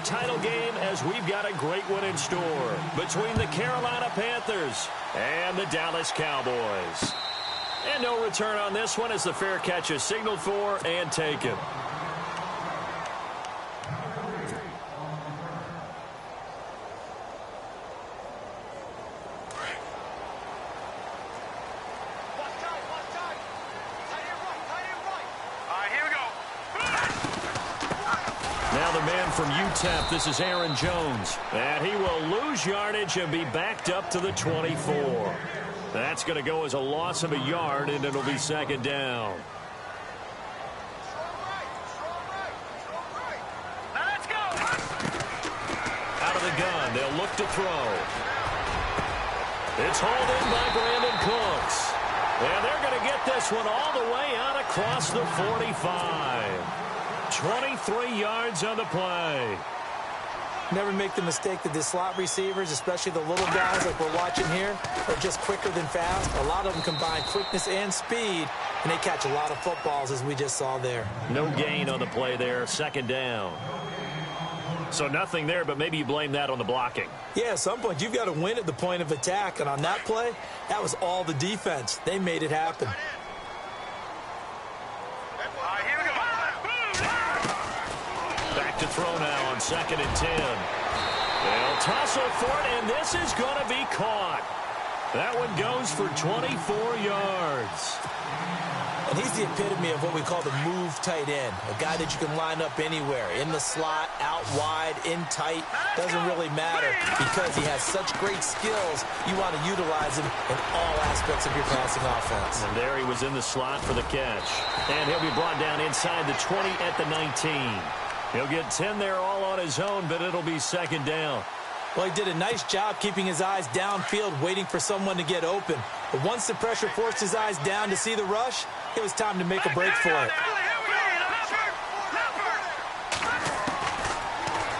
title game as we've got a great one in store between the Carolina Panthers and the Dallas Cowboys. And no return on this one as the fair catch is signaled for and taken. Now the man from UTEP, this is Aaron Jones. And he will lose yardage and be backed up to the 24. That's going to go as a loss of a yard, and it'll be second down. Let's go. Out of the gun, they'll look to throw. It's hauled in by Brandon Cooks. And they're going to get this one all the way out across the 45. 23 yards on the play. Never make the mistake that the slot receivers, especially the little guys like we're watching here, are just quicker than fast. A lot of them combine quickness and speed, and they catch a lot of footballs, as we just saw there. No gain on the play there, second down. So nothing there, but maybe you blame that on the blocking. Yeah, at some point, you've got to win at the point of attack, and on that play, that was all the defense. They made it happen. Back to throw now on 2nd and 10. They'll tussle for it, and this is going to be caught. That one goes for 24 yards. And he's the epitome of what we call the move tight end, a guy that you can line up anywhere, in the slot, out wide, in tight, doesn't really matter because he has such great skills. You want to utilize him in all aspects of your passing offense. And there he was in the slot for the catch. And he'll be brought down inside the 20 at the 19. He'll get 10 there all on his own, but it'll be second down. Well, he did a nice job keeping his eyes downfield, waiting for someone to get open. But once the pressure forced his eyes down to see the rush, it was time to make a break for it.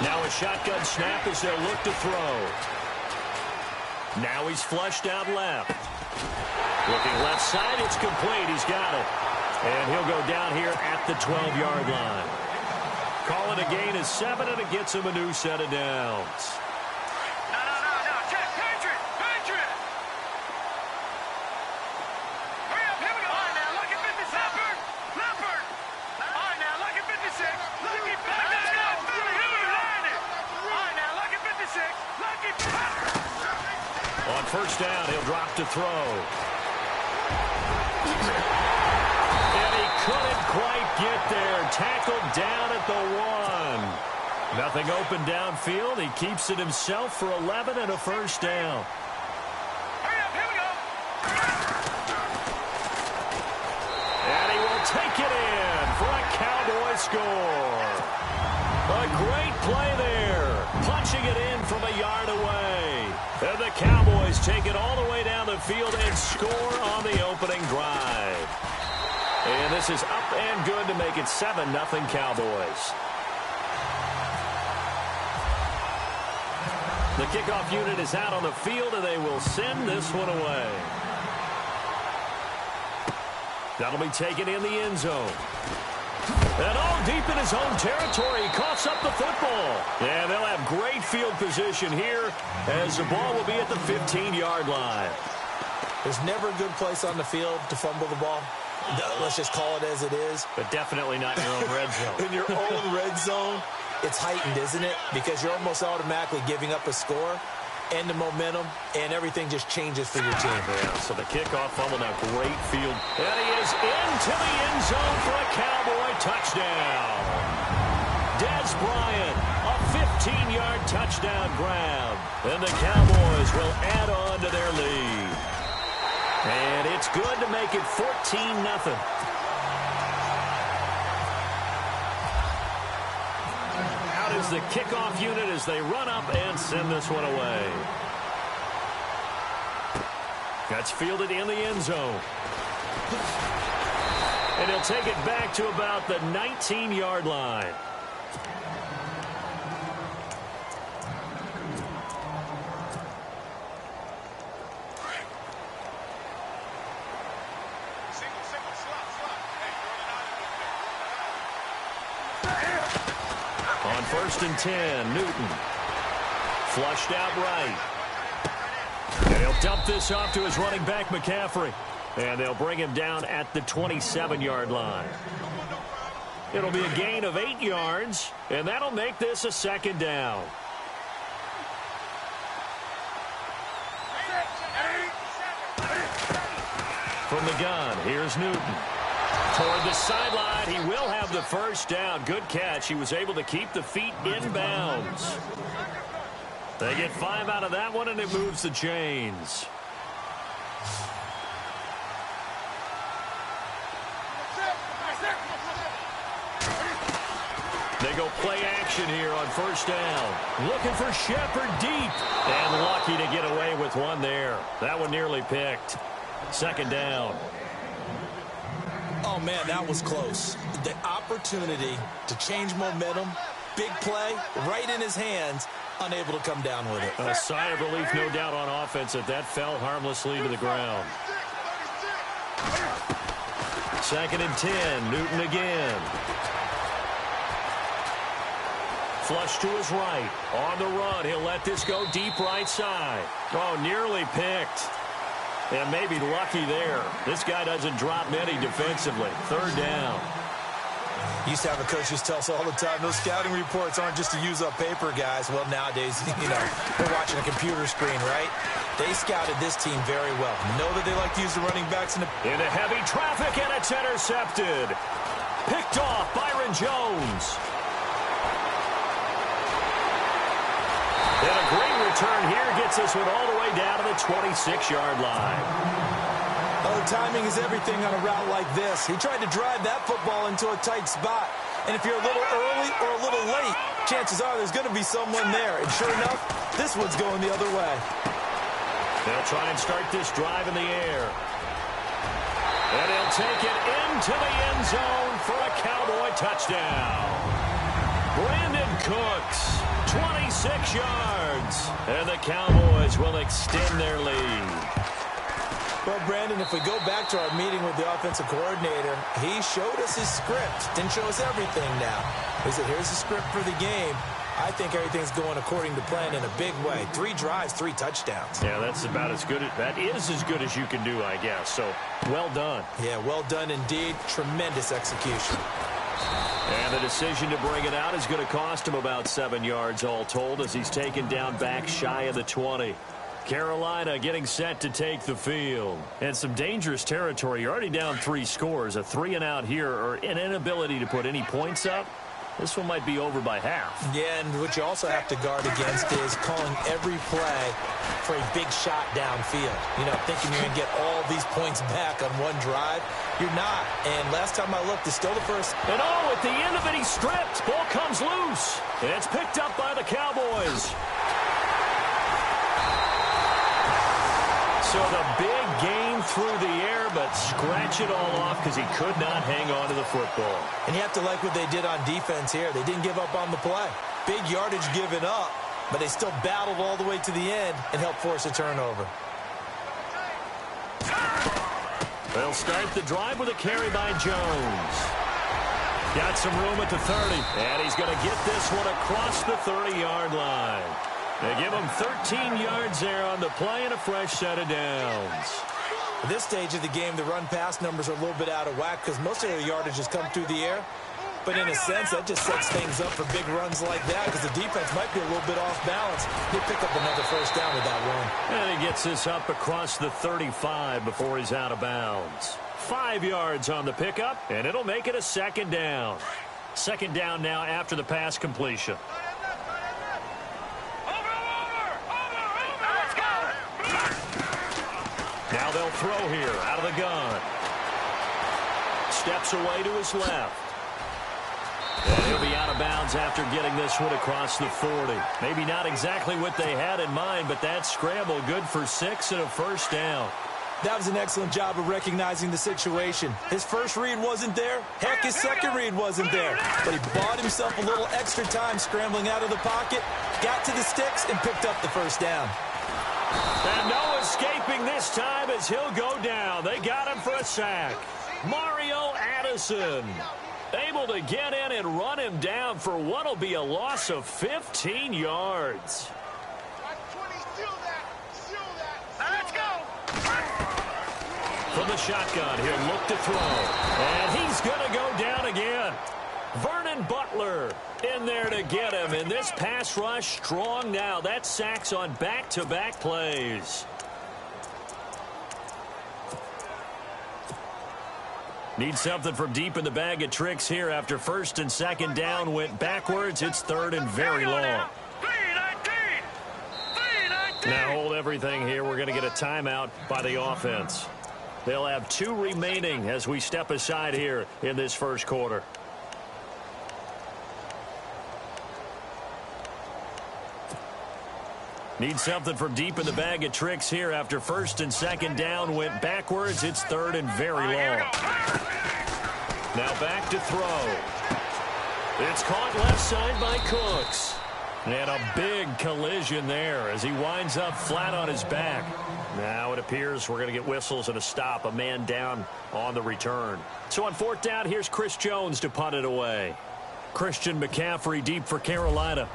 Now a shotgun snap as they'll look to throw. Now he's flushed out left. Looking left side, it's complete. He's got it. And he'll go down here at the 12-yard line. Call it a gain of 7, and it gets him a new set of downs. On first down, he'll drop to throw. And he couldn't quite get there. Tackled down at the 1. Nothing open downfield. He keeps it himself for 11 and a first down. And he will take it in for a Cowboy score. A great play there. Punching it in from a yard away. And the Cowboys take it all the way down the field and score on the opening drive. And this is up and good to make it 7-0 Cowboys. The kickoff unit is out on the field, and they will send this one away. That'll be taken in the end zone. And all deep in his own territory, he coughs up the football. And they'll have great field position here as the ball will be at the 15-yard line. There's never a good place on the field to fumble the ball. Let's just call it as it is. But definitely not in your own red zone. In your own red zone, it's heightened, isn't it? Because you're almost automatically giving up a score and the momentum, and everything just changes for your team. Yeah, so the kickoff fumble now, great field. And he is into the end zone for a Cowboy touchdown. Dez Bryant, a 15-yard touchdown grab. And the Cowboys will add on to their lead. And it's good to make it 14-0. Out is the kickoff unit as they run up and send this one away. That's fielded in the end zone. And he'll take it back to about the 19-yard line. On 1st and 10. Newton. Flushed out right. And he'll dump this off to his running back, McCaffrey. And they'll bring him down at the 27-yard line. It'll be a gain of 8 yards, and that'll make this a 2nd down. From the gun, here's Newton. Toward the sideline, he will have the 1st down. Good catch. He was able to keep the feet in bounds. They get 5 out of that one, and it moves the chains. They go play action here on 1st down. Looking for Shepard deep. And lucky to get away with one there. That one nearly picked. 2nd down. Oh, man, that was close. The opportunity to change momentum, big play, right in his hands, unable to come down with it. A sigh of relief, no doubt, on offense that fell harmlessly to the ground. 2nd and 10. Newton again. Flush to his right. On the run, he'll let this go deep right side. Oh, nearly picked. And maybe lucky there. This guy doesn't drop many defensively. 3rd down. Used to have a coach just tell us all the time, those scouting reports aren't just to use up paper, guys. Well, nowadays, we're watching a computer screen, right? They scouted this team very well. Know that they like to use the running backs into heavy traffic, and it's intercepted. Picked off, Byron Jones. And a great return here gets this one all the way down to the 26-yard line. Oh, timing is everything on a route like this. He tried to drive that football into a tight spot. And if you're a little early or a little late, chances are there's going to be someone there. And sure enough, this one's going the other way. They'll try and start this drive in the air. And he'll take it into the end zone for a Cowboy touchdown. Brandon Cooks. 26 yards, and the Cowboys will extend their lead. Well, Brandon, if we go back to our meeting with the offensive coordinator, he showed us his script. Didn't show us everything now. He said, here's the script for the game. I think everything's going according to plan in a big way. 3 drives, 3 touchdowns. Yeah, that's about as good. That is as good as you can do, I guess. So, well done. Yeah, well done indeed. Tremendous execution. And the decision to bring it out is going to cost him about 7 yards all told as he's taken down back shy of the 20. Carolina getting set to take the field. And some dangerous territory. You're already down 3 scores. A 3-and-out here or an inability to put any points up. This one might be over by half. Yeah, and what you also have to guard against is calling every play for a big shot downfield. Thinking you're going to get all these points back on one drive. You're not. And last time I looked, it's still the first. And at the end of it, he's stripped. Ball comes loose. And it's picked up by the Cowboys. So the big gain through the air, but scratch it all off because he could not hang on to the football. And you have to like what they did on defense here. They didn't give up on the play. Big yardage given up, but they still battled all the way to the end and helped force a turnover. They'll start the drive with a carry by Jones. Got some room at the 30, and he's going to get this one across the 30-yard line. They give him 13 yards there on the play and a fresh set of downs. At this stage of the game, the run-pass numbers are a little bit out of whack because most of the yardage has come through the air. But in a sense, that just sets things up for big runs like that because the defense might be a little bit off balance. He'll pick up another 1st down with that run. And he gets this up across the 35 before he's out of bounds. 5 yards on the pickup, and it'll make it a 2nd down. 2nd down now after the pass completion. Now they'll throw here out of the gun. Steps away to his left. And he'll be out of bounds after getting this one across the 40. Maybe not exactly what they had in mind, but that scramble good for 6 and a 1st down. That was an excellent job of recognizing the situation. His first read wasn't there. Heck, his second read wasn't there. But he bought himself a little extra time scrambling out of the pocket, got to the sticks, and picked up the 1st down. And no escaping this time as he'll go down. They got him for a sack. Mario Addison. Able to get in and run him down for what will be a loss of 15 yards. Let's go. From the shotgun, he'll look to throw. And he's going to go down again. Vernon Butler in there to get him. And this pass rush strong now. That's sacks on back-to-back plays. Need something from deep in the bag of tricks here after first and second down went backwards. It's third and very long. Now hold everything here. We're going to get a timeout by the offense. They'll have 2 remaining as we step aside here in this first quarter. Need something from deep in the bag of tricks here after first and second down went backwards. It's third and very long. Now back to throw. It's caught left side by Cooks. And a big collision there as he winds up flat on his back. Now it appears we're going to get whistles and a stop. A man down on the return. So on fourth down, here's Chris Jones to punt it away. Christian McCaffrey deep for Carolina.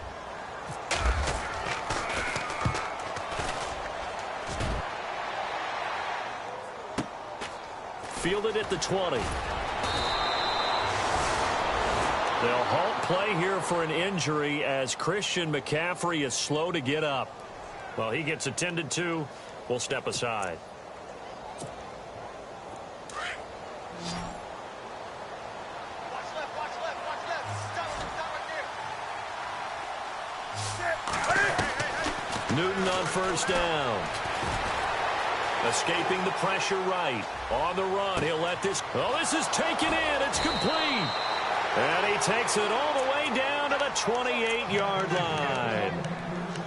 Fielded at the 20. They'll halt play here for an injury as Christian McCaffrey is slow to get up. Well, he gets attended to. We'll step aside. Newton on first down. Escaping the pressure right. On the run, he'll let this... Oh, this is taken in. It's complete. And he takes it all the way down to the 28-yard line.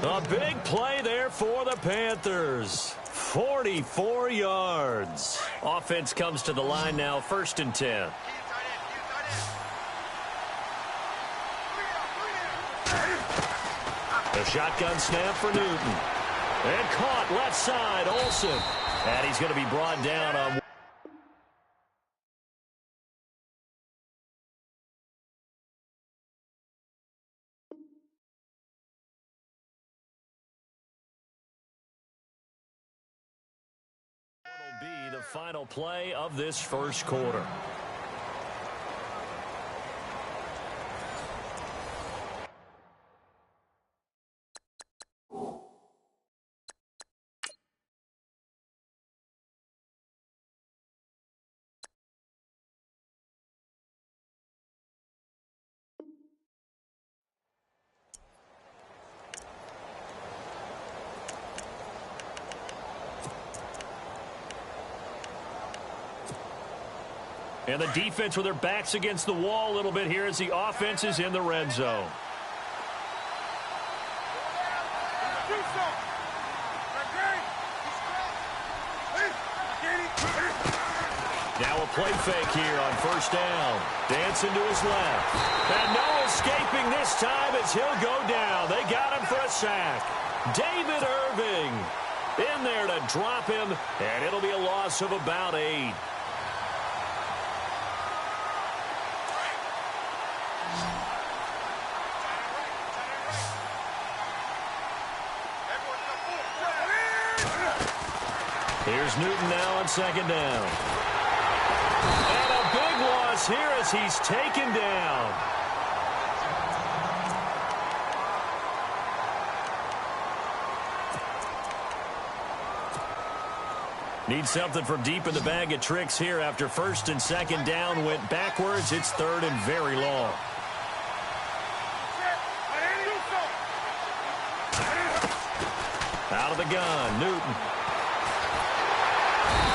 A big play there for the Panthers. 44 yards. Offense comes to the line now, first and 10. The shotgun snap for Newton. And caught left side, Olsen. And he's going to be brought down on... What'll be the final play of this first quarter. And the defense with their backs against the wall a little bit here as the offense is in the red zone. Now a play fake here on first down. Dancing to his left. And no escaping this time as he'll go down. They got him for a sack. David Irving in there to drop him, and it'll be a loss of about 8. Here's Newton now on second down. And a big loss here as he's taken down. Need something from deep in the bag of tricks here after first and second down went backwards. It's third and very long. Out of the gun, Newton.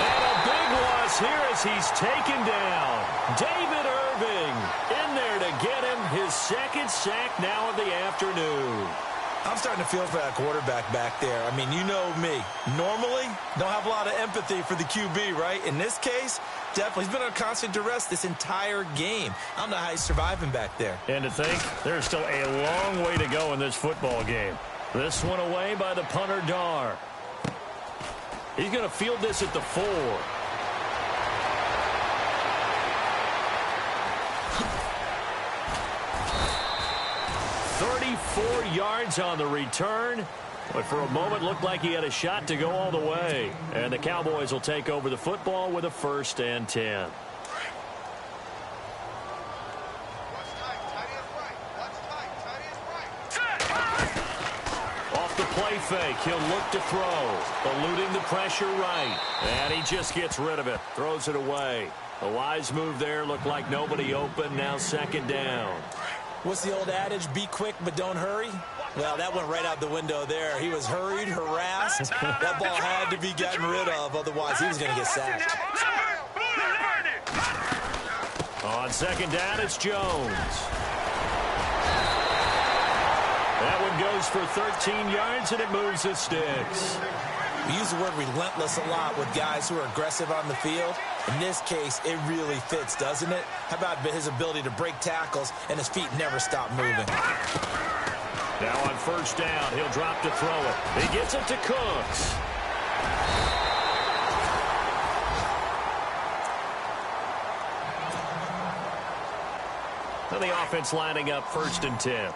And a big loss here as he's taken down. David Irving in there to get him his second sack now of the afternoon. I'm starting to feel for that quarterback back there. I mean, you know me. Normally, don't have a lot of empathy for the QB, right? In this case, definitely. He's been under constant duress this entire game. I don't know how he's surviving back there. And to think, there's still a long way to go in this football game. This one away by the punter, Dar. He's going to field this at the 4. 4 yards on the return. But for a moment, looked like he had a shot to go all the way. And the Cowboys will take over the football with a 1st and 10. Off the play fake, he'll look to throw. Eluding the pressure right. And he just gets rid of it. Throws it away. A wise move there. Looked like nobody open. Now 2nd down. What's the old adage? Be quick, but don't hurry? Well, that went right out the window there. He was hurried, harassed. That ball had to be gotten rid of. Otherwise, he was going to get sacked. On 2nd down, it's Jones. That one goes for 13 yards, and it moves the sticks. We use the word relentless a lot with guys who are aggressive on the field. In this case, it really fits, doesn't it? How about his ability to break tackles and his feet never stop moving? Now on 1st down, he'll drop to throw it. He gets it to Cooks. And the offense lining up 1st and 10.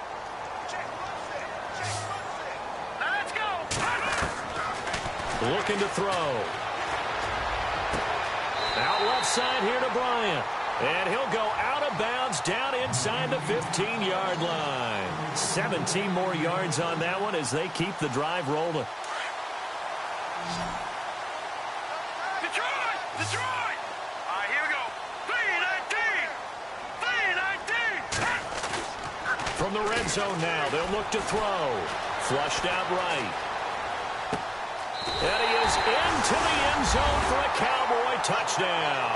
Looking to throw. Out left side here to Bryant. And he'll go out of bounds down inside the 15-yard line. 17 more yards on that one as they keep the drive rolling. Detroit! All right, here we go. 3-19! From the red zone now, they'll look to throw. Flushed out right. And he is into the end zone for a Cowboy touchdown.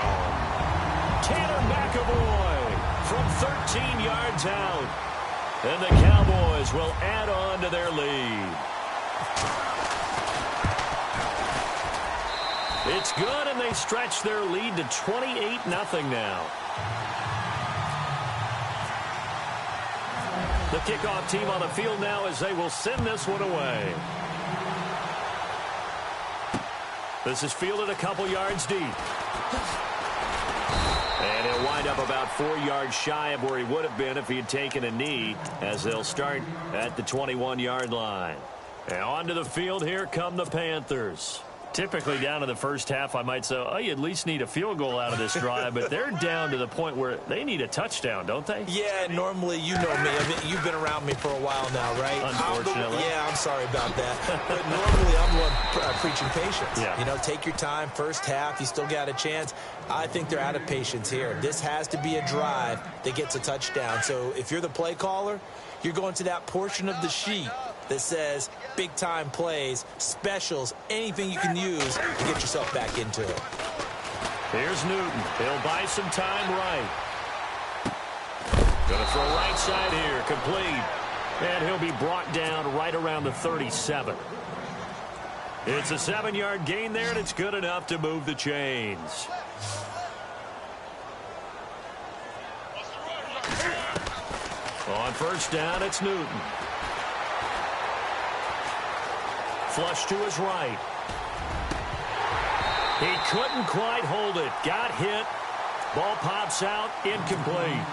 Tanner McAvoy from 13 yards out. And the Cowboys will add on to their lead. It's good, and they stretch their lead to 28-0 now. The kickoff team on the field now as they will send this one away. This is fielded a couple yards deep. And he'll wind up about 4 yards shy of where he would have been if he had taken a knee, as they'll start at the 21-yard line. And onto the field, here come the Panthers. Typically down in the first half, I might say, oh, you at least need a field goal out of this drive, but they're down to the point where they need a touchdown, don't they? Yeah, normally, you know me. I mean, you've been around me for a while now, right? Unfortunately. I'm sorry about that. But normally, I'm the one preaching patience. Yeah. You know, take your time. First half, you still got a chance. I think they're out of patience here. This has to be a drive that gets a touchdown. So if you're the play caller, you're going to that portion of the sheet that says big-time plays, specials, anything you can use to get yourself back into it. Here's Newton. He'll buy some time right. Going to throw right side here, complete. And he'll be brought down right around the 37. It's a 7-yard gain there, and it's good enough to move the chains. On 1st down, it's Newton. Flush to his right. He couldn't quite hold it. Got hit. Ball pops out. Incomplete.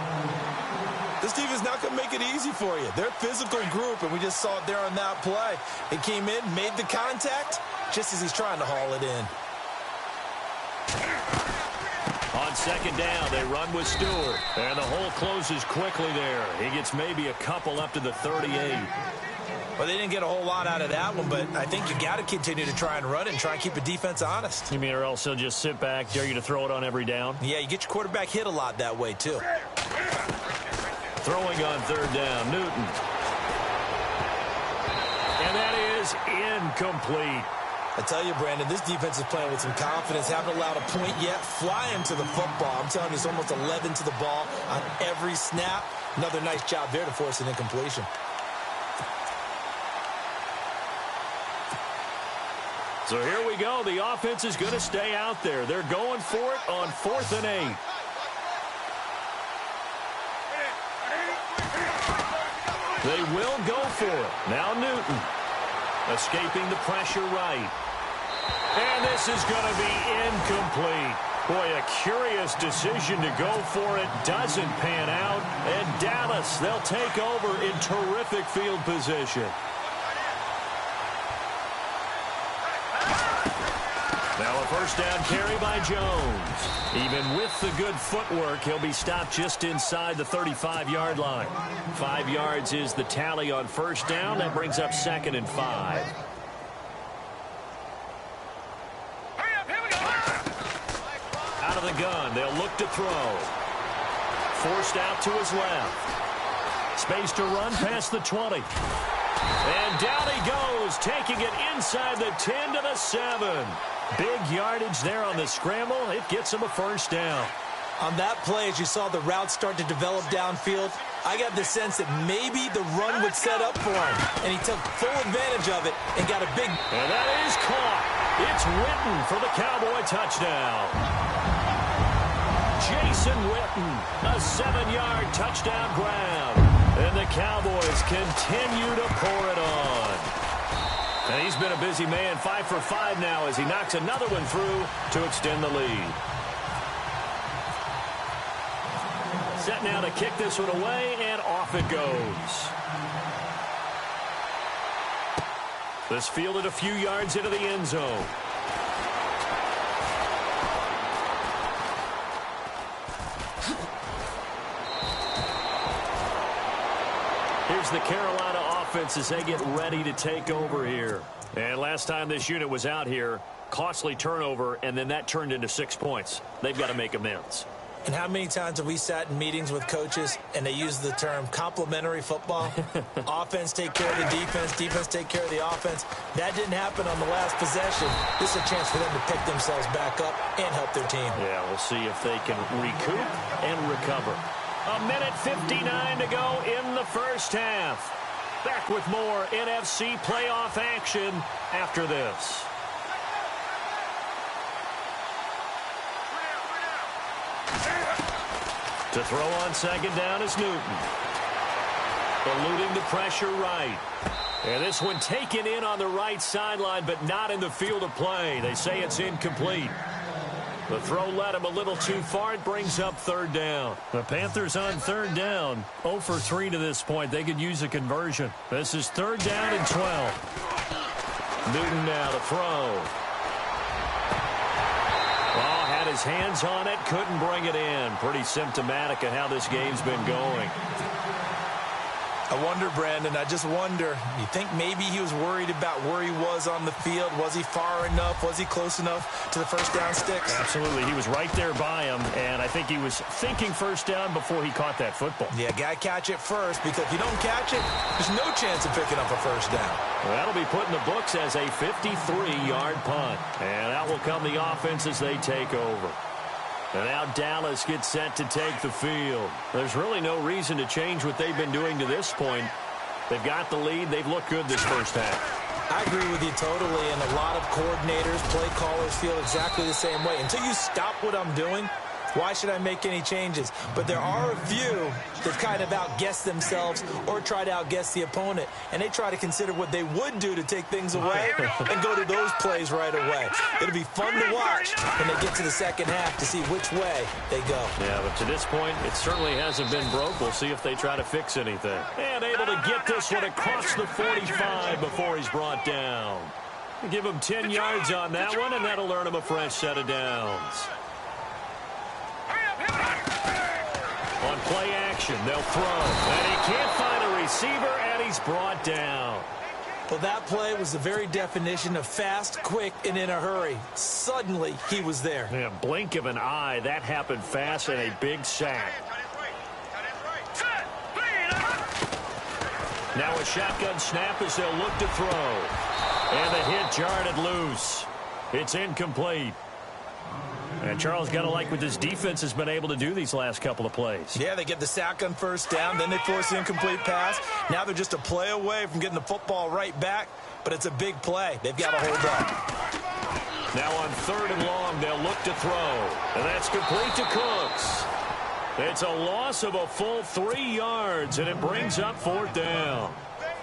This defense is not going to make it easy for you. They're a physical group, and we just saw it there on that play. It came in, made the contact, just as he's trying to haul it in. On 2nd down, they run with Stewart. And the hole closes quickly there. He gets maybe a couple up to the 38. Well, they didn't get a whole lot out of that one, but I think you got to continue to try and run and try and keep the defense honest. You mean or else he'll just sit back, dare you to throw it on every down? Yeah, you get your quarterback hit a lot that way, too. Throwing on 3rd down, Newton. And that is incomplete. I tell you, Brandon, this defense is playing with some confidence. Haven't allowed a point yet. Flying to the football. I'm telling you, it's almost 11 to the ball on every snap. Another nice job there to force an incompletion. So here we go. The offense is going to stay out there. They're going for it on 4th and 8. They will go for it. Now Newton escaping the pressure right. And this is going to be incomplete. Boy, a curious decision to go for it. Doesn't pan out. And Dallas, they'll take over in terrific field position. Now a first down carry by Jones. Even with the good footwork, he'll be stopped just inside the 35-yard line. 5 yards is the tally on first down. That brings up 2nd and 5. Out of the gun, they'll look to throw. Forced out to his left. Space to run past the 20. And down he goes, taking it inside the 10 to the 7. Big yardage there on the scramble. It gets him a first down. On that play, as you saw the route start to develop downfield, I got the sense that maybe the run would set up for him. And he took full advantage of it and got a big... And that is caught. It's Witten for the Cowboy touchdown. Jason Witten, a 7-yard touchdown grab. And the Cowboys continue to pour it on. And he's been a busy man, 5 for 5 now as he knocks another one through to extend the lead. Set now to kick this one away, and off it goes. This fielded a few yards into the end zone. Here's the Carolina offense as they get ready to take over here. And last time this unit was out here, costly turnover, and then that turned into 6 points. They've got to make amends. And how many times have we sat in meetings with coaches and they use the term complementary football? Offense take care of the defense, defense take care of the offense. That didn't happen on the last possession. This is a chance for them to pick themselves back up and help their team. Yeah, we'll see if they can recoup and recover. 1:59 to go in the first half. Back with more NFC playoff action after this. To throw on second down is Newton. Eluding the pressure right. And this one taken in on the right sideline, but not in the field of play. They say it's incomplete. The throw led him a little too far. It brings up third down. The Panthers on third down. 0 for 3 to this point. They could use a conversion. This is third down and 12. Newton now to throw. Oh, had his hands on it. Couldn't bring it in. Pretty symptomatic of how this game's been going. I wonder, Brandon, I just wonder, you think maybe he was worried about where he was on the field? Was he far enough? Was he close enough to the first down sticks? Absolutely. He was right there by him, and I think he was thinking first down before he caught that football. Yeah, got to catch it first, because if you don't catch it, there's no chance of picking up a first down. Well, that'll be put in the books as a 53-yard punt, and out will come the offense as they take over. And now Dallas gets set to take the field. There's really no reason to change what they've been doing to this point. They've got the lead. They've looked good this first half. I agree with you totally, and a lot of coordinators, play callers feel exactly the same way. Until you stop what I'm doing, why should I make any changes? But there are a few that kind of outguess themselves or try to outguess the opponent, and they try to consider what they would do to take things away and go to those plays right away. It'll be fun to watch when they get to the second half to see which way they go. Yeah, but to this point, it certainly hasn't been broke. We'll see if they try to fix anything. And able to get this one across the 45 before he's brought down. Give him 10 yards on that one, and that'll earn him a fresh set of downs. On play action, they'll throw. And he can't find a receiver, and he's brought down. Well, that play was the very definition of fast, quick, and in a hurry. Suddenly, he was there. Yeah, blink of an eye. That happened fast and a big sack. Now a shotgun snap as they'll look to throw. And the hit jarred it loose. It's incomplete. And Charles, got to like what this defense has been able to do these last couple of plays. Yeah, they get the sack on first down, then they force the incomplete pass. Now they're just a play away from getting the football right back, but it's a big play. They've got to hold up. Now on third and long, they'll look to throw. And that's complete to Cooks. It's a loss of a full 3 yards, and it brings up fourth down.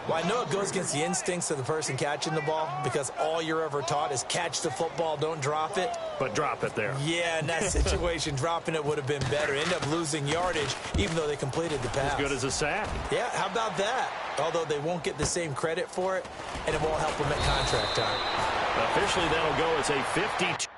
Well, I know it goes against the instincts of the person catching the ball because all you're ever taught is catch the football, don't drop it. But drop it there. Yeah, in that situation, dropping it would have been better. End up losing yardage, even though they completed the pass. As good as a sack. Yeah, how about that? Although they won't get the same credit for it, and it won't help them at contract time. Officially, that'll go as a 52.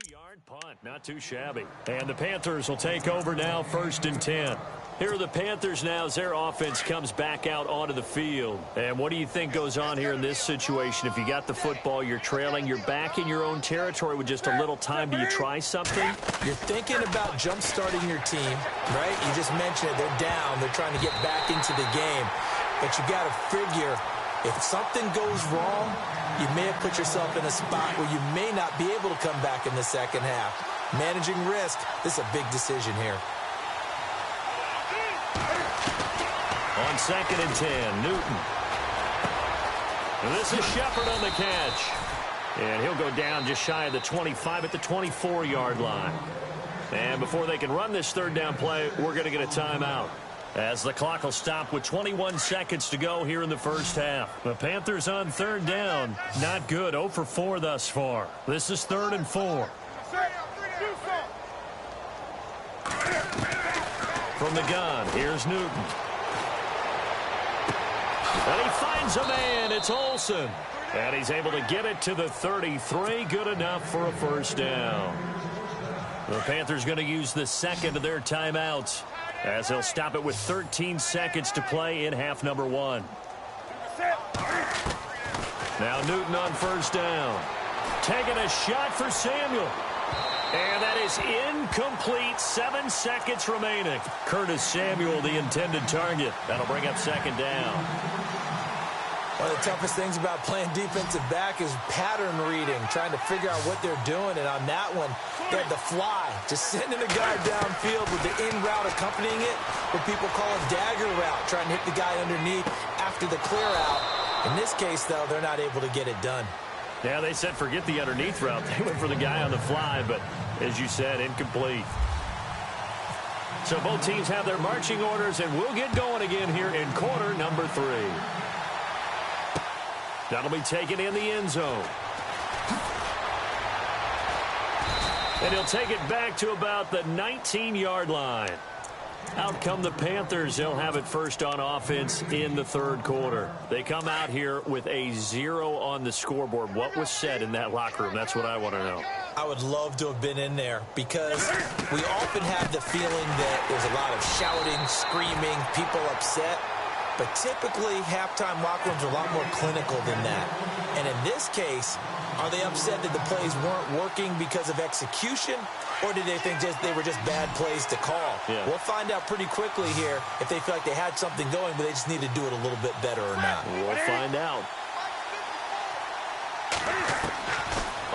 2-yard punt, not too shabby. And the Panthers will take over now, 1st and 10. Here are the Panthers now as their offense comes back out onto the field. And what do you think goes on here in this situation? If you got the football, you're trailing, you're back in your own territory with just a little time. Do you try something? You're thinking about jump-starting your team, right? You just mentioned it. They're down. They're trying to get back into the game. But you got to figure, if something goes wrong, you may have put yourself in a spot where you may not be able to come back in the second half. Managing risk, this is a big decision here. On 2nd and 10, Newton. And this is Shepard on the catch. And he'll go down just shy of the 25 at the 24-yard line. And before they can run this 3rd down play, we're going to get a timeout, as the clock will stop with 21 seconds to go here in the first half. The Panthers on 3rd down. Not good. 0 for 4 thus far. This is 3rd and 4. From the gun, here's Newton. And he finds a man. It's Olsen. And he's able to get it to the 33. Good enough for a 1st down. The Panthers going to use the 2nd of their timeouts, as they'll stop it with 13 seconds to play in half number 1. Now Newton on 1st down. Taking a shot for Samuel. And that is incomplete. 7 seconds remaining. Curtis Samuel, the intended target. That'll bring up 2nd down. One of the toughest things about playing defensive back is pattern reading, trying to figure out what they're doing. And on that one, they had the fly, just sending the guy downfield with the in route accompanying it, what people call a dagger route, trying to hit the guy underneath after the clear out. In this case, though, they're not able to get it done. Yeah, they said forget the underneath route. They went for the guy on the fly, but as you said, incomplete. So both teams have their marching orders, and we'll get going again here in quarter number 3. That'll be taken in the end zone. And he'll take it back to about the 19-yard line. Out come the Panthers. They'll have it first on offense in the 3rd quarter. They come out here with a 0 on the scoreboard. What was said in that locker room? That's what I want to know. I would love to have been in there, because we often have the feeling that there's a lot of shouting, screaming, people upset. But typically, halftime locker rooms are a lot more clinical than that. And in this case, are they upset that the plays weren't working because of execution, or did they think they were just bad plays to call? Yeah. We'll find out pretty quickly here if they feel like they had something going, but they just need to do it a little bit better or not. We'll find out.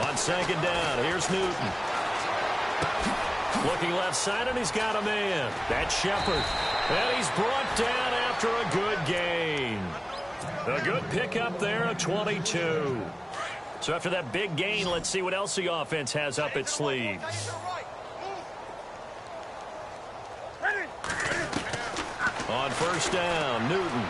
On 2nd down, here's Newton. Looking left side, and he's got a man. That's Shepard. And he's brought down after a good gain. A good pickup there, a 22. So after that big gain, let's see what else the offense has up its sleeve. On 1st down, Newton.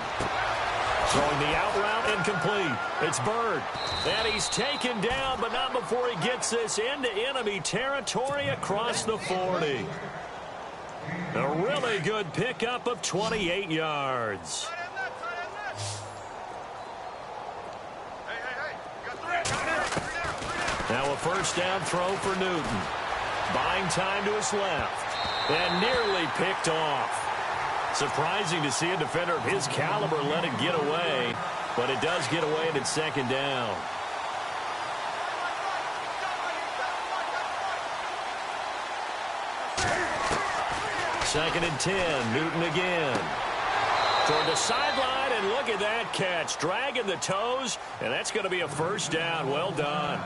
Throwing the out route, incomplete. It's Bird. And he's taken down, but not before he gets this into enemy territory across the 40. A really good pickup of 28 yards. Now a 1st down throw for Newton. Buying time to his left. And nearly picked off. Surprising to see a defender of his caliber let it get away. But it does get away, and it's 2nd down. Second and 10, Newton again. Toward the sideline, and look at that catch. Dragging the toes, and that's going to be a 1st down. Well done.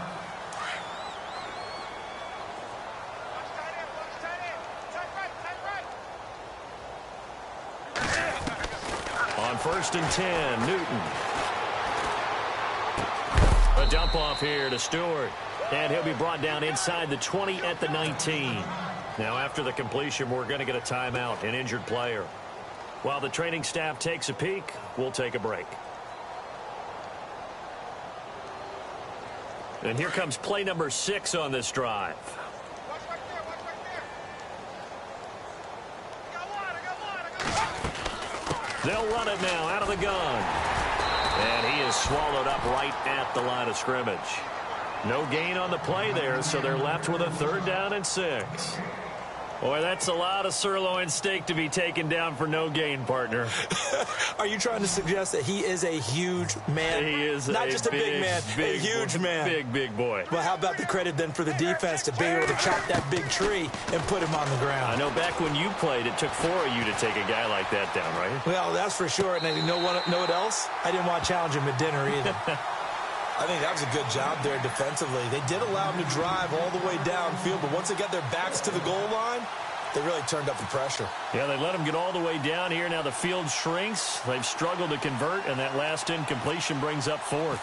On 1st and 10, Newton. A dump off here to Stewart. And he'll be brought down inside the 20 at the 19. Now, after the completion, we're going to get a timeout, an injured player. While the training staff takes a peek, we'll take a break. And here comes play number 6 on this drive. They'll run it now out of the gun. And he is swallowed up right at the line of scrimmage. No gain on the play there, so they're left with a 3rd down and 6. Boy, that's a lot of sirloin steak to be taken down for no gain, partner. Are you trying to suggest that he is a huge man? He is not just a big man, a huge man. Big boy. Well, how about the credit then for the defense to be able to chop that big tree and put him on the ground? I know back when you played, it took 4 of you to take a guy like that down, right? Well, that's for sure. And you know what else? I didn't want to challenge him at dinner either. I think that was a good job there defensively. They did allow him to drive all the way downfield, but once they got their backs to the goal line, they really turned up the pressure. Yeah, they let him get all the way down here. Now the field shrinks. They've struggled to convert, and that last incompletion brings up 4th.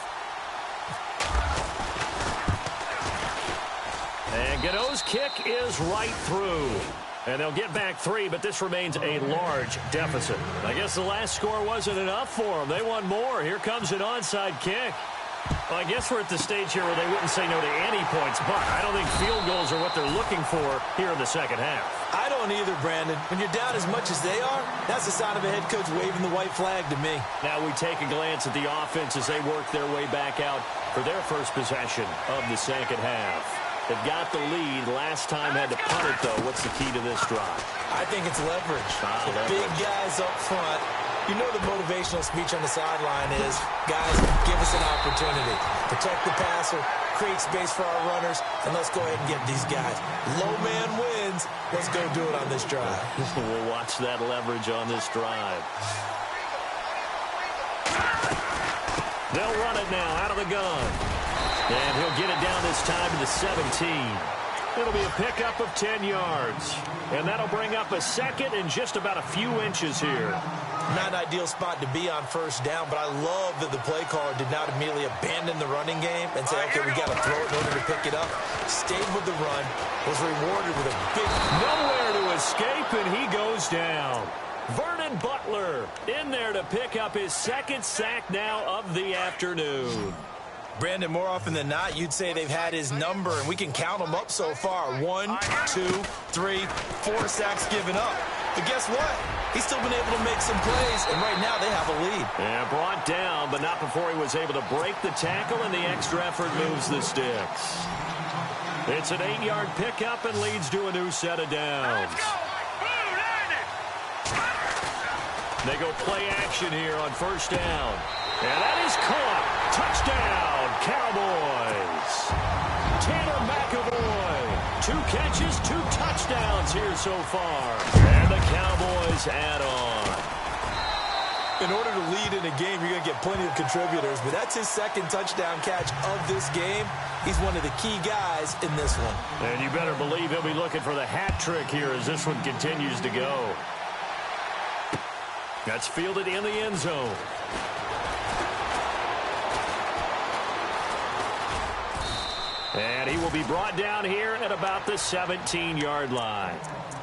And Gano's kick is right through. And they'll get back 3, but this remains a large deficit. I guess the last score wasn't enough for them. They want more. Here comes an onside kick. Well, I guess we're at the stage here where they wouldn't say no to any points, but I don't think field goals are what they're looking for here in the second half. I don't either, Brandon. When you're down as much as they are, that's the sign of a head coach waving the white flag to me. Now we take a glance at the offense as they work their way back out for their first possession of the second half. They've got the lead. Last time had to punt it, though. What's the key to this drive? I think it's leverage. The big guys up front. You know the motivational speech on the sideline is, guys, give us an opportunity. Protect the passer, create space for our runners, and let's go ahead and get these guys. Low man wins. Let's go do it on this drive. We'll watch that leverage on this drive. They'll run it now out of the gun. And he'll get it down this time to the 17. It'll be a pickup of 10 yards. And that'll bring up a 2nd and just about a few inches here. Not an ideal spot to be on 1st down, but I love that the play caller did not immediately abandon the running game and say, okay, we got to throw it in order to pick it up. Stayed with the run, was rewarded with a big... Nowhere to escape, and he goes down. Vernon Butler in there to pick up his 2nd sack now of the afternoon. Brandon, more often than not, you'd say they've had his number, and we can count them up so far. 1, 2, 3, 4 sacks given up. But guess what? He's still been able to make some plays, and right now they have a lead. Yeah, brought down, but not before he was able to break the tackle, and the extra effort moves the sticks. It's an 8-yard pickup and leads to a new set of downs. They go play action here on 1st down. And that is caught. Touchdown, Cowboys. Tanner McAvoy. 2 catches, 2 touchdowns here so far. And the Cowboys add on. In order to lead in a game, you're going to get plenty of contributors, but that's his 2nd touchdown catch of this game. He's one of the key guys in this one. And you better believe he'll be looking for the hat trick here as this one continues to go. That's fielded in the end zone. And he will be brought down here at about the 17-yard line.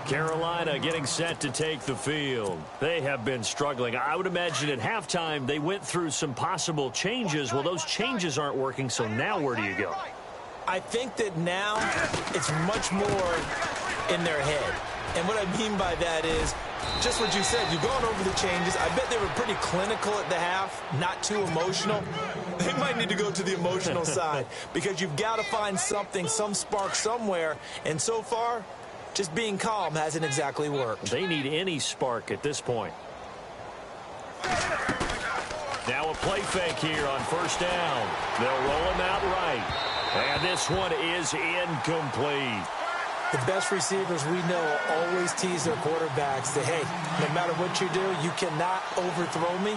Carolina getting set to take the field. They have been struggling. I would imagine at halftime they went through some possible changes. Well, those changes aren't working, so now where do you go? I think that now it's much more in their head. And what I mean by that is just what you said. You've gone over the changes. I bet they were pretty clinical at the half, not too emotional. They might need to go to the emotional side because you've got to find something, some spark somewhere. And so far, just being calm hasn't exactly worked. They need any spark at this point. Now a play fake here on 1st down. They'll roll him out right. And this one is incomplete. The best receivers we know always tease their quarterbacks that, hey, no matter what you do, you cannot overthrow me.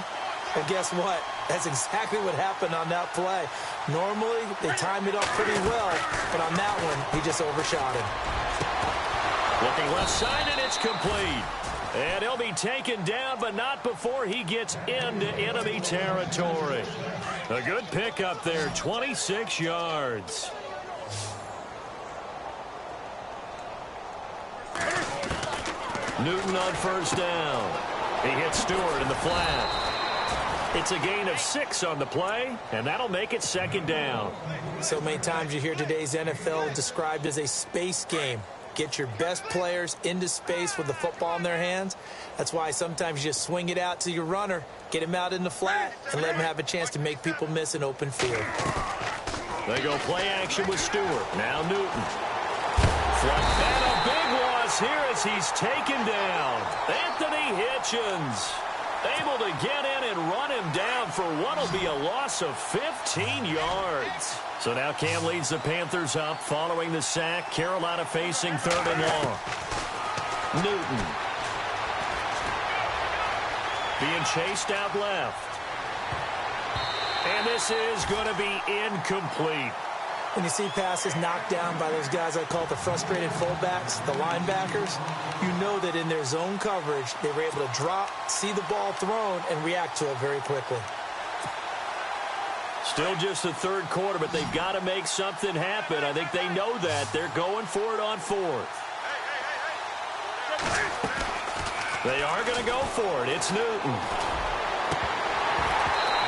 Well, guess what? That's exactly what happened on that play. Normally, they time it up pretty well, but on that one, he just overshot him. Looking left side, and it's complete. And he'll be taken down, but not before he gets into enemy territory. A good pickup there, 26 yards. Newton on first down. He hits Stewart in the flat. It's a gain of 6 on the play, and that'll make it second down. So many times you hear today's NFL described as a space game. Get your best players into space with the football in their hands. That's why sometimes you just swing it out to your runner, get him out in the flat, and let him have a chance to make people miss an open field. They go play action with Stewart. Now Newton. And a big loss here as he's taken down. Anthony Hitchens able to get in and run him down for what will be a loss of 15 yards. So now Cam leads the Panthers up following the sack. Carolina facing 3rd and long. Newton. Being chased out left. And this is going to be incomplete. When you see passes knocked down by those guys I call the frustrated fullbacks, the linebackers, you know that in their zone coverage, they were able to drop, see the ball thrown, and react to it very quickly. Still just the third quarter, but they've got to make something happen. I think they know that. They're going for it on 4th. They are going to go for it. It's Newton.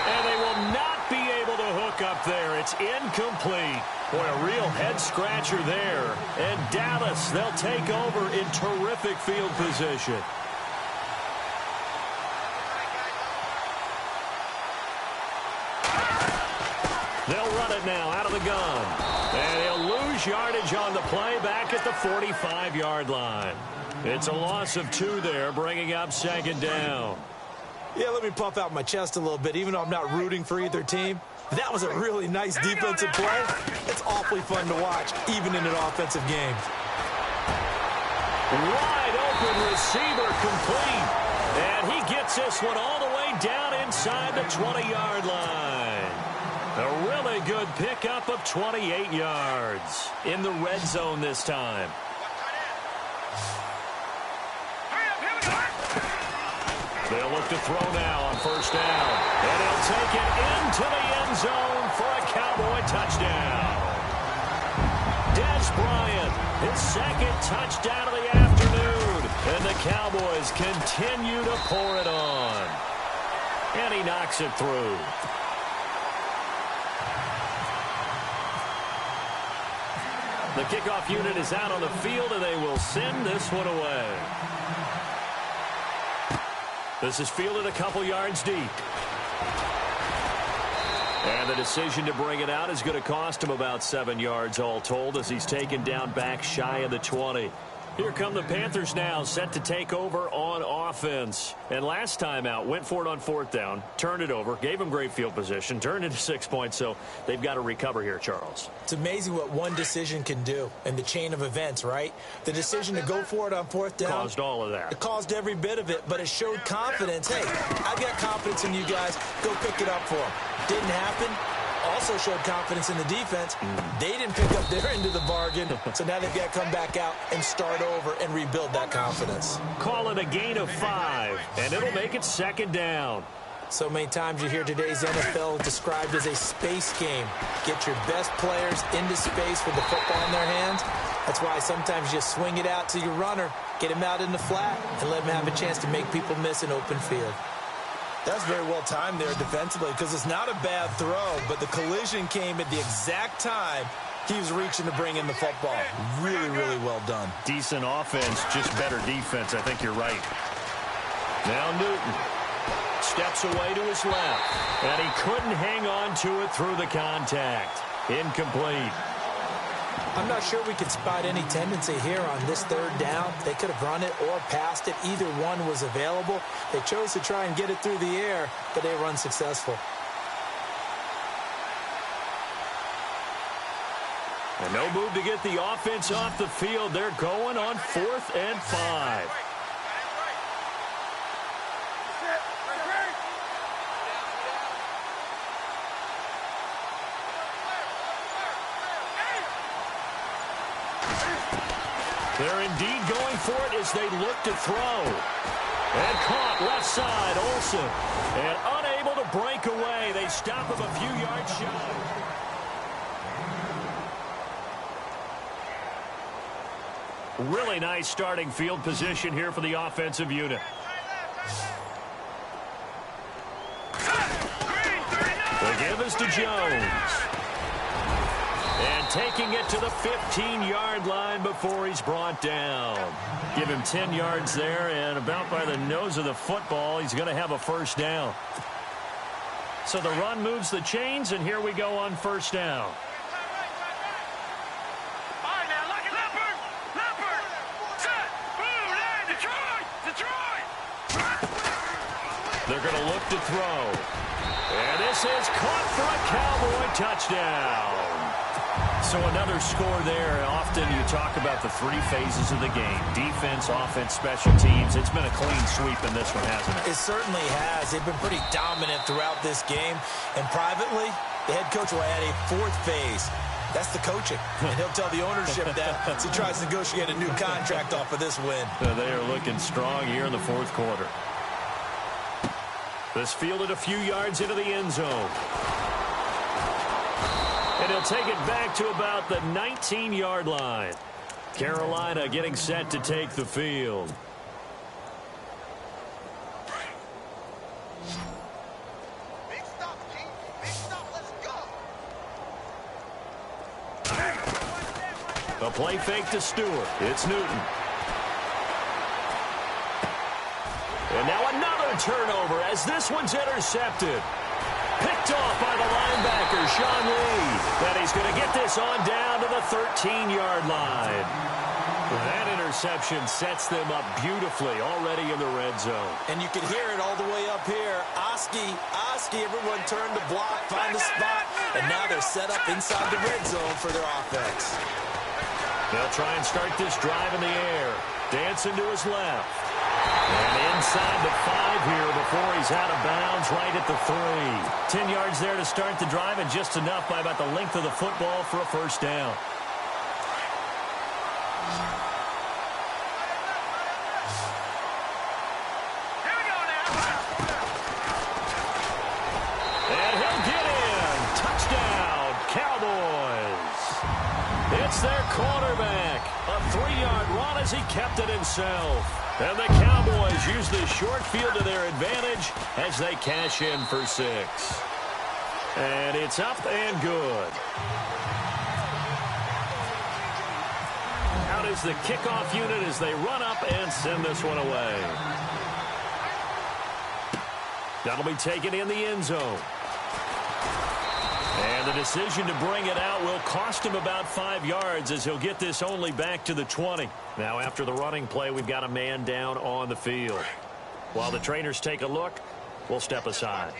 And they will not be able to hook up there. It's incomplete. Boy, a real head-scratcher there. And Dallas, they'll take over in terrific field position. They'll run it now out of the gun. And he'll lose yardage on the play back at the 45-yard line. It's a loss of 2 there, bringing up second down. Yeah, let me puff out my chest a little bit, even though I'm not rooting for either team. That was a really nice defensive play. It's awfully fun to watch, even in an offensive game. Wide open receiver complete. And he gets this one all the way down inside the 20-yard line. A really good pickup of 28 yards in the red zone this time. They'll look to throw now on first down. And he'll take it into the end zone for a Cowboy touchdown. Des Bryant, his second touchdown of the afternoon. And the Cowboys continue to pour it on. And he knocks it through. The kickoff unit is out on the field, and they will send this one away. This is fielded a couple yards deep. And the decision to bring it out is going to cost him about 7 yards all told as he's taken down back shy of the 20. Here come the Panthers now, set to take over on offense. And last time out, went for it on 4th down, turned it over, gave him great field position, turned it to 6 points, so they've got to recover here, Charles. It's amazing what one decision can do in the chain of events, right? The decision to go for it on 4th down. Caused all of that. It caused every bit of it, but it showed confidence. Hey, I've got confidence in you guys. Go pick it up for them. Didn't happen. Also showed confidence in the defense. They didn't pick up their end of the bargain, so now they've got to come back out and start over and rebuild that confidence. Call it a gain of 5, and it'll make it second down. So many times you hear today's NFL described as a space game. Get your best players into space with the football in their hands. That's why sometimes you swing it out to your runner, get him out in the flat, and let him have a chance to make people miss an open field. That's very well timed there defensively because it's not a bad throw, but the collision came at the exact time he was reaching to bring in the football. Really, really well done. Decent offense, just better defense. I think you're right. Now Newton steps away to his left, and he couldn't hang on to it through the contact. Incomplete. I'm not sure we could spot any tendency here on this 3rd down. They could have run it or passed it. Either one was available. They chose to try and get it through the air, but they were unsuccessful. And no move to get the offense off the field. They're going on 4th and 5. They're indeed going for it as they look to throw. And caught left side, Olsen. And unable to break away. They stop him a few yards shy. Really nice starting field position here for the offensive unit. The give is to Jones. And taking it to the 15-yard line before he's brought down. Give him 10 yards there, and about by the nose of the football, he's going to have a first down. So the run moves the chains, and here we go on first down. They're going to look to throw. And this is caught for a Cowboy touchdown. So another score there. Often you talk about the three phases of the game. Defense, offense, special teams. It's been a clean sweep in this one, hasn't it? It certainly has. They've been pretty dominant throughout this game. And privately, the head coach will add a fourth phase. That's the coaching. And he'll tell the ownership that as he tries to negotiate a new contract off of this win. They are looking strong here in the fourth quarter. This fielded a few yards into the end zone. And he'll take it back to about the 19-yard line. Carolina getting set to take the field. Big stop, G. Big stop. Let's go. A play fake to Stewart. It's Newton. And now another turnover as this one's intercepted. Picked off by the linebacker, Sean Lee. That he's going to get this on down to the 13-yard line. That interception sets them up beautifully already in the red zone. And you can hear it all the way up here. Oski, everyone turned to block, find the spot, and now they're set up inside the red zone for their offense. They'll try and start this drive in the air. Dancing to his left. And inside the 5 here before he's out of bounds right at the 3. 10 yards there to start the drive, and just enough by about the length of the football for a first down. Here we go now. And he'll get in. Touchdown, Cowboys. It's their quarterback. A 3-yard run as he kept it himself. And the Cowboys use this short field to their advantage as they cash in for 6. And it's up and good. Out is the kickoff unit as they run up and send this one away. That'll be taken in the end zone. And the decision to bring it out will cost him about 5 yards as he'll get this only back to the 20. Now after the running play, we've got a man down on the field. While the trainers take a look, we'll step aside.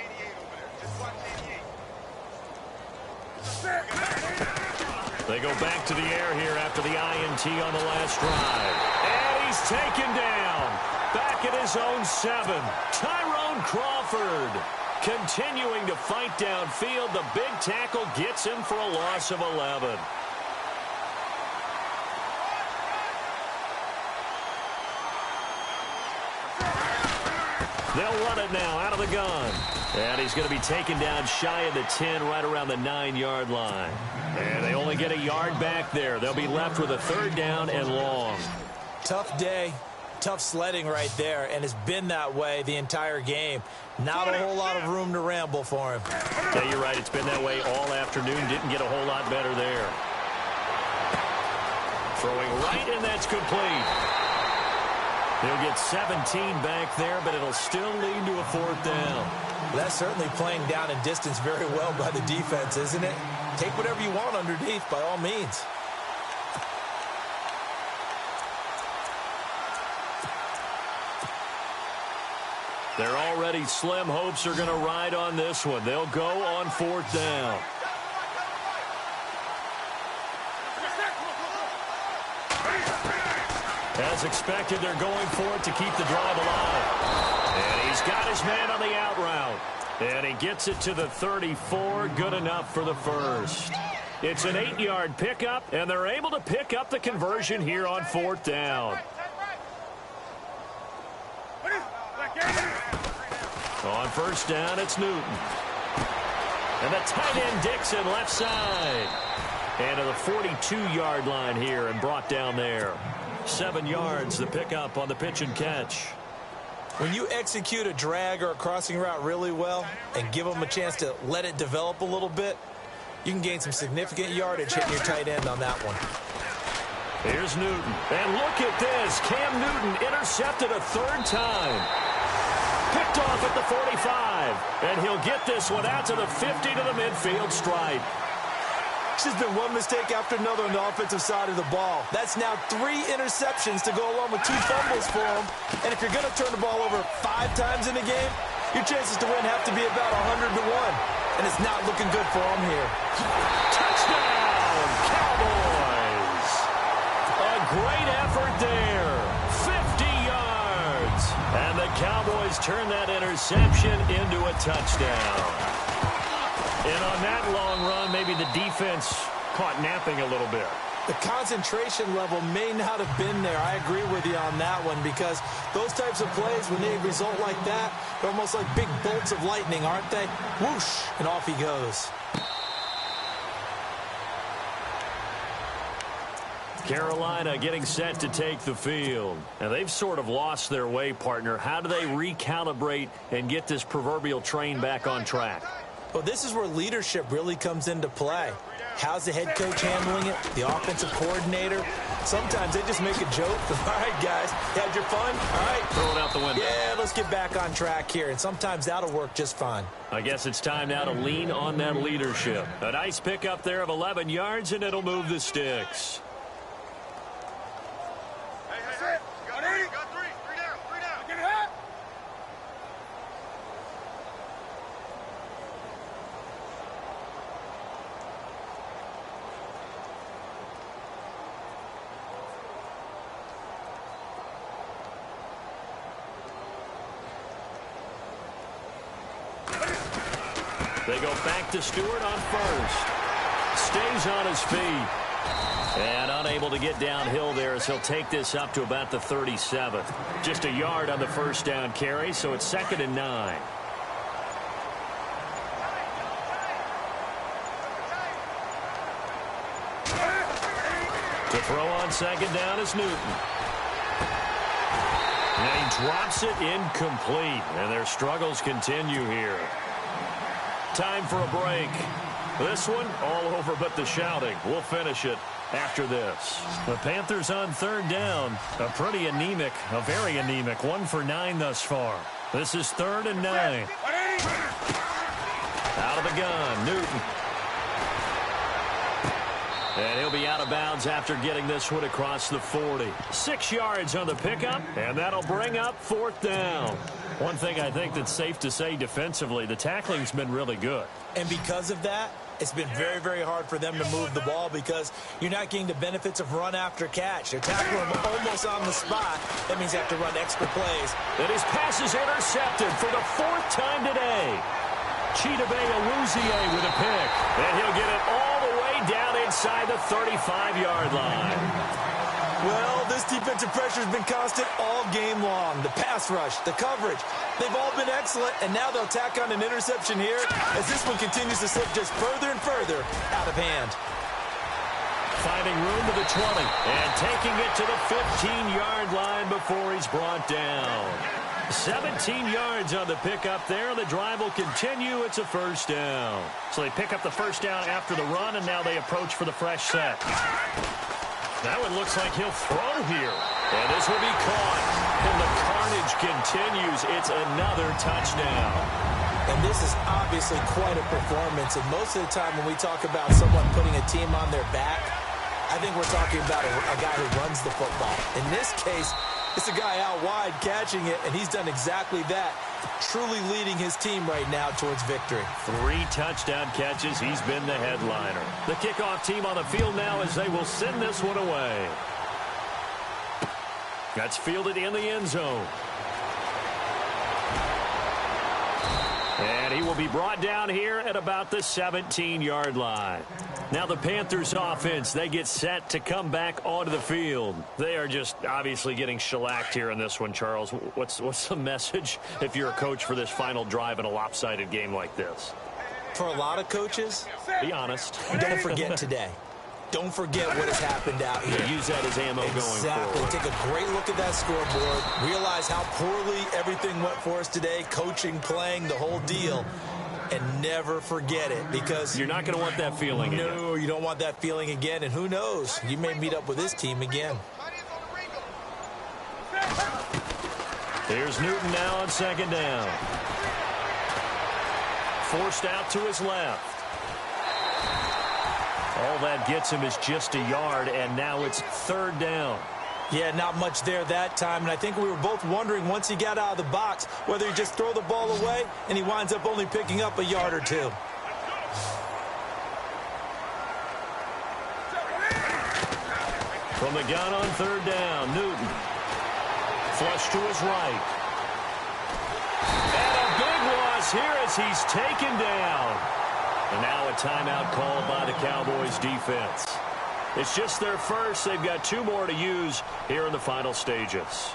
They go back to the air here after the INT on the last drive. And he's taken down. Back at his own 7. Tyrone Crawford. Continuing to fight downfield, the big tackle gets him for a loss of 11. They'll run it now out of the gun. And he's going to be taken down shy of the 10, right around the 9-yard line. And they only get a yard back there. They'll be left with a 3rd down and long. Tough day. Tough sledding right there, and it's been that way the entire game. Not a whole lot of room to ramble for him. Yeah, you're right. It's been that way all afternoon. Didn't get a whole lot better there. Throwing right, and that's complete. They'll get 17 back there, but it'll still lead to a 4th down. That's certainly playing down in distance very well by the defense, isn't it? Take whatever you want underneath, by all means. Their already slim hopes are going to ride on this one. They'll go on 4th down. As expected, they're going for it to keep the drive alive. And he's got his man on the out route. And he gets it to the 34. Good enough for the first. It's an 8-yard pickup, and they're able to pick up the conversion here on 4th down. On 1st down, it's Newton. And the tight end Dixon left side. And to the 42-yard line here and brought down there. 7 yards, the pickup on the pitch and catch. When you execute a drag or a crossing route really well and give them a chance to let it develop a little bit, you can gain some significant yardage hitting your tight end on that one. Here's Newton. And look at this. Cam Newton intercepted a 3rd time. Picked off at the 45. And he'll get this one out to the 50 to the midfield stripe. It's just been one mistake after another on the offensive side of the ball. That's now 3 interceptions to go along with 2 fumbles for him. And if you're going to turn the ball over 5 times in a game, your chances to win have to be about 100 to 1. And it's not looking good for him here. Touchdown, Cowboys! A great effort there. 50 yards. And the Cowboys turn that interception into a touchdown. And on that long run, maybe the defense caught napping a little bit. The concentration level may not have been there. I agree with you on that one because those types of plays, when they result like that, they're almost like big bolts of lightning, aren't they? Whoosh, and off he goes. Carolina getting set to take the field. And they've sort of lost their way, partner. How do they recalibrate and get this proverbial train back on track? Well, this is where leadership really comes into play. How's the head coach handling it? The offensive coordinator? Sometimes they just make a joke. All right, guys, you had your fun? All right. Throw it out the window. Yeah, let's get back on track here. And sometimes that'll work just fine. I guess it's time now to lean on that leadership. A nice pickup there of 11 yards, and it'll move the sticks. They go back to Stewart on 1st. Stays on his feet. And unable to get downhill there as he'll take this up to about the 37. Just a yard on the 1st down carry, so it's 2nd and 9. To throw on 2nd down is Newton. And he drops it incomplete. And their struggles continue here. Time for a break. This one all over but the shouting. We'll finish it after this. The Panthers on 3rd down. A pretty anemic, a very anemic 1 for 9 thus far. This is 3rd and 9. Out of the gun, Newton. And he'll be out of bounds after getting this one across the 40. 6 yards on the pickup, and that'll bring up 4th down. One thing I think that's safe to say defensively, the tackling's been really good. And because of that, it's been very, very hard for them to move the ball because you're not getting the benefits of run after catch. They're tackling him almost on the spot. That means they have to run extra plays. And his pass is intercepted for the 4th time today. Chidobe Awuzie with a pick. And he'll get it all the way down inside the 35-yard line. Well, this defensive pressure has been constant all game long. The pass rush, the coverage, they've all been excellent, and now they'll tack on an interception here as this one continues to slip just further and further out of hand. Finding room to the 20 and taking it to the 15-yard line before he's brought down. 17 yards on the pickup there. The drive will continue. It's a 1st down. So they pick up the 1st down after the run, and now they approach for the fresh set. That one looks like he'll throw here. And this will be caught. And the carnage continues. It's another touchdown. And this is obviously quite a performance. And most of the time when we talk about someone putting a team on their back, I think we're talking about a guy who runs the football. In this case, it's a guy out wide catching it, and he's done exactly that, truly leading his team right now towards victory. 3 touchdown catches. He's been the headliner. The kickoff team on the field now as they will send this one away. That's fielded in the end zone. And he will be brought down here at about the 17-yard line. Now the Panthers offense, they get set to come back onto the field. They are just obviously getting shellacked here in this one, Charles. What's the message if you're a coach for this final drive in a lopsided game like this? For a lot of coaches, be honest. Don't forget today. Don't forget what has happened out here. Use that as ammo going forward. Exactly. Take a great look at that scoreboard. Realize how poorly everything went for us today. Coaching, playing, the whole deal. And never forget it, because you're not going to want that feeling again. No, you don't want that feeling again. And who knows? You may meet up with this team again. Here's Newton now on second down. Forced out to his left. All that gets him is just a yard, and now it's third down. Yeah, not much there that time, and I think we were both wondering once he got out of the box whether he just throw the ball away and he winds up only picking up a yard or two. From the gun on third down, Newton. Flush to his right. And a big loss here as he's taken down. And now a timeout called by the Cowboys defense. It's just their first. They've got 2 more to use here in the final stages.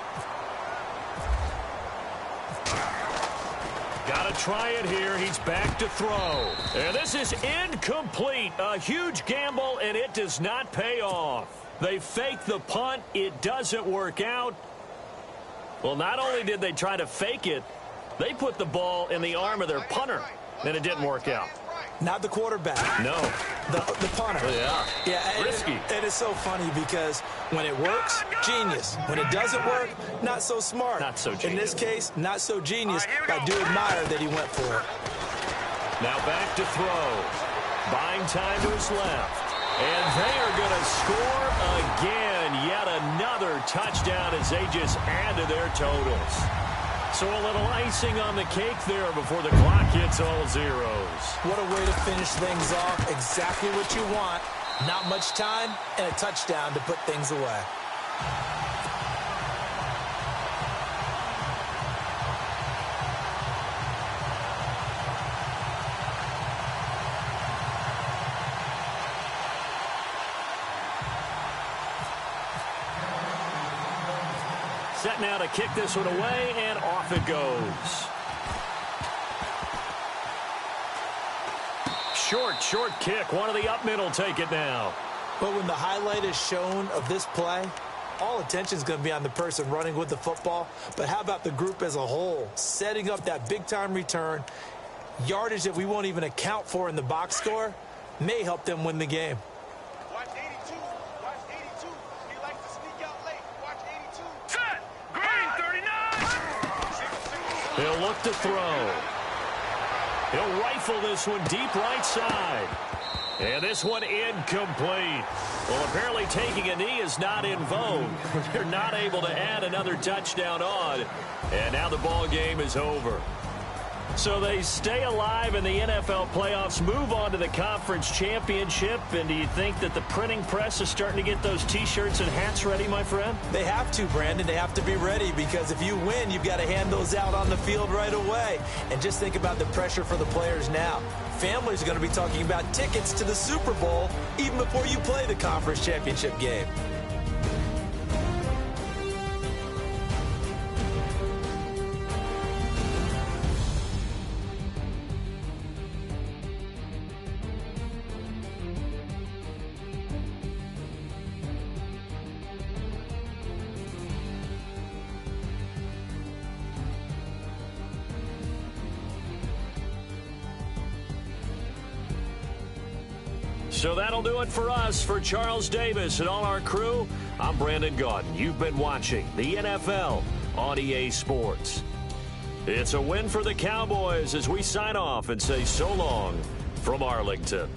Got to try it here. He's back to throw. And this is incomplete. A huge gamble, and it does not pay off. They fake the punt. It doesn't work out. Well, not only did they try to fake it, they put the ball in the arm of their punter, and it didn't work out. Not the quarterback. No. The punter. Yeah. Risky. It is so funny because when it works, genius. When it doesn't work, not so smart. Not so genius. In this case, not so genius. I do admire that he went for it. Now back to throw. Buying time to his left. And they are going to score again. Yet another touchdown as they just add to their totals. So a little icing on the cake there before the clock hits all zeros. What a way to finish things off. Exactly what you want. Not much time and a touchdown to put things away. Set now to kick this one away, and off it goes. Short kick. One of the up mid will take it now. But when the highlight is shown of this play, all attention is going to be on the person running with the football. But how about the group as a whole? Setting up that big-time return, yardage that we won't even account for in the box score, may help them win the game. Watch 82. Watch 82. He likes to sneak out late. Watch 82. Set. Green 39. He'll look to throw. He'll rifle this one deep right side. And this one incomplete. Well, apparently taking a knee is not in vogue. They're not able to add another touchdown on. And now the ball game is over. So they stay alive in the NFL playoffs, move on to the conference championship. And do you think that the printing press is starting to get those T-shirts and hats ready, my friend? They have to, Brandon. They have to be ready because if you win, you've got to hand those out on the field right away. And just think about the pressure for the players now. Families are going to be talking about tickets to the Super Bowl even before you play the conference championship game. So that'll do it for us. For Charles Davis and all our crew, I'm Brandon Gaudin. You've been watching the NFL on EA Sports. It's a win for the Cowboys as we sign off and say so long from Arlington.